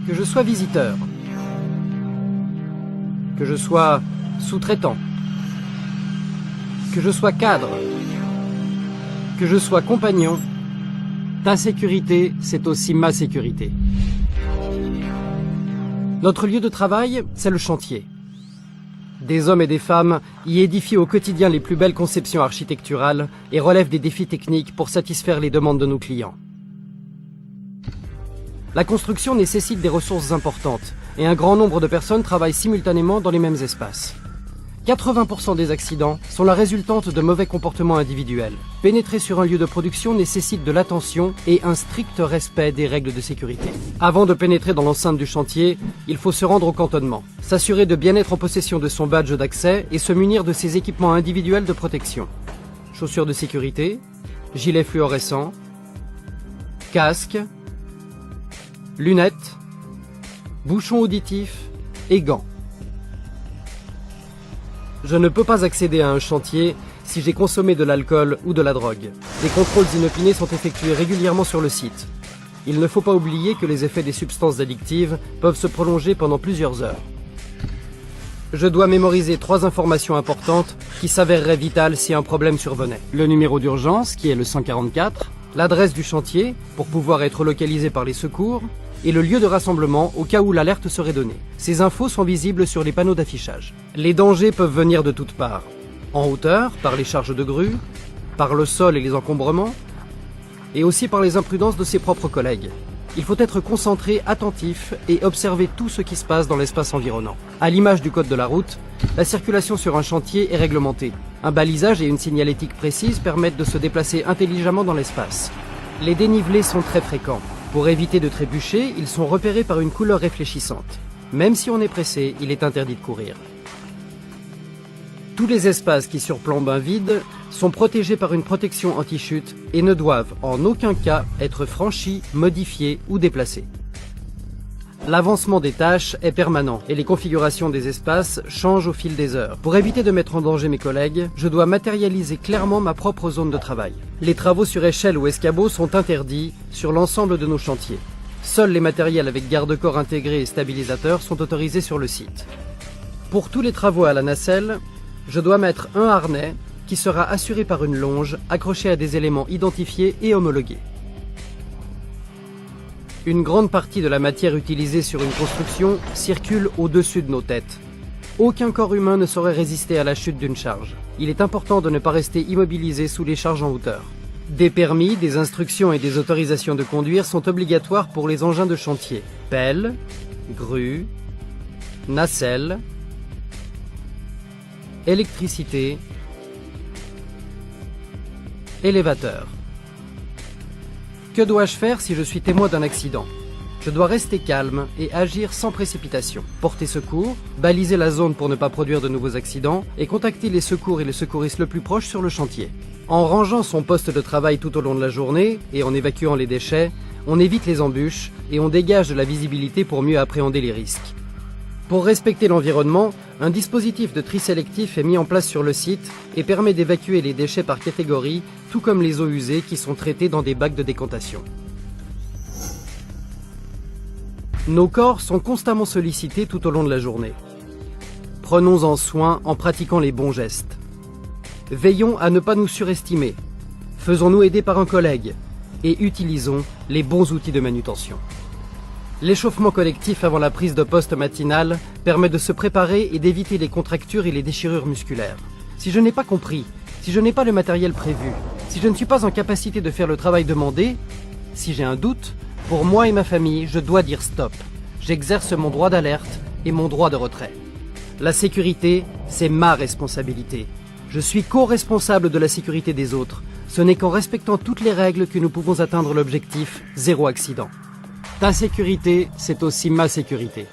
Que je sois visiteur, que je sois sous-traitant, que je sois cadre, que je sois compagnon, ta sécurité, c'est aussi ma sécurité. Notre lieu de travail, c'est le chantier. Des hommes et des femmes y édifient au quotidien les plus belles conceptions architecturales et relèvent des défis techniques pour satisfaire les demandes de nos clients. La construction nécessite des ressources importantes et un grand nombre de personnes travaillent simultanément dans les mêmes espaces. 80% des accidents sont la résultante de mauvais comportements individuels. Pénétrer sur un lieu de production nécessite de l'attention et un strict respect des règles de sécurité. Avant de pénétrer dans l'enceinte du chantier, il faut se rendre au cantonnement, s'assurer de bien être en possession de son badge d'accès et se munir de ses équipements individuels de protection. Chaussures de sécurité, gilets fluorescents, casque, lunettes, bouchons auditifs et gants. Je ne peux pas accéder à un chantier si j'ai consommé de l'alcool ou de la drogue. Des contrôles inopinés sont effectués régulièrement sur le site. Il ne faut pas oublier que les effets des substances addictives peuvent se prolonger pendant plusieurs heures. Je dois mémoriser 3 informations importantes qui s'avéreraient vitales si un problème survenait. Le numéro d'urgence, qui est le 144, l'adresse du chantier, pour pouvoir être localisé par les secours, et le lieu de rassemblement au cas où l'alerte serait donnée. Ces infos sont visibles sur les panneaux d'affichage. Les dangers peuvent venir de toutes parts. En hauteur, par les charges de grue, par le sol et les encombrements, et aussi par les imprudences de ses propres collègues. Il faut être concentré, attentif et observer tout ce qui se passe dans l'espace environnant. À l'image du code de la route, la circulation sur un chantier est réglementée. Un balisage et une signalétique précise permettent de se déplacer intelligemment dans l'espace. Les dénivelés sont très fréquents. Pour éviter de trébucher, ils sont repérés par une couleur réfléchissante. Même si on est pressé, il est interdit de courir. Tous les espaces qui surplombent un vide sont protégés par une protection anti-chute et ne doivent en aucun cas être franchis, modifiés ou déplacés. L'avancement des tâches est permanent et les configurations des espaces changent au fil des heures. Pour éviter de mettre en danger mes collègues, je dois matérialiser clairement ma propre zone de travail. Les travaux sur échelle ou escabeau sont interdits sur l'ensemble de nos chantiers. Seuls les matériels avec garde-corps intégrés et stabilisateurs sont autorisés sur le site. Pour tous les travaux à la nacelle, je dois mettre un harnais qui sera assuré par une longe accrochée à des éléments identifiés et homologués. Une grande partie de la matière utilisée sur une construction circule au-dessus de nos têtes. Aucun corps humain ne saurait résister à la chute d'une charge. Il est important de ne pas rester immobilisé sous les charges en hauteur. Des permis, des instructions et des autorisations de conduire sont obligatoires pour les engins de chantier. Pelle, grue, nacelle, électricité, élévateur. Que dois-je faire si je suis témoin d'un accident? Je dois rester calme et agir sans précipitation. Porter secours, baliser la zone pour ne pas produire de nouveaux accidents et contacter les secours et le secouriste le plus proche sur le chantier. En rangeant son poste de travail tout au long de la journée et en évacuant les déchets, on évite les embûches et on dégage de la visibilité pour mieux appréhender les risques. Pour respecter l'environnement, un dispositif de tri sélectif est mis en place sur le site et permet d'évacuer les déchets par catégorie, tout comme les eaux usées qui sont traitées dans des bacs de décantation. Nos corps sont constamment sollicités tout au long de la journée. Prenons-en soin en pratiquant les bons gestes. Veillons à ne pas nous surestimer. Faisons-nous aider par un collègue et utilisons les bons outils de manutention. L'échauffement collectif avant la prise de poste matinale permet de se préparer et d'éviter les contractures et les déchirures musculaires. Si je n'ai pas compris, si je n'ai pas le matériel prévu, si je ne suis pas en capacité de faire le travail demandé, si j'ai un doute, pour moi et ma famille, je dois dire stop. J'exerce mon droit d'alerte et mon droit de retrait. La sécurité, c'est ma responsabilité. Je suis co-responsable de la sécurité des autres. Ce n'est qu'en respectant toutes les règles que nous pouvons atteindre l'objectif zéro accident. Ta sécurité, c'est aussi ma sécurité.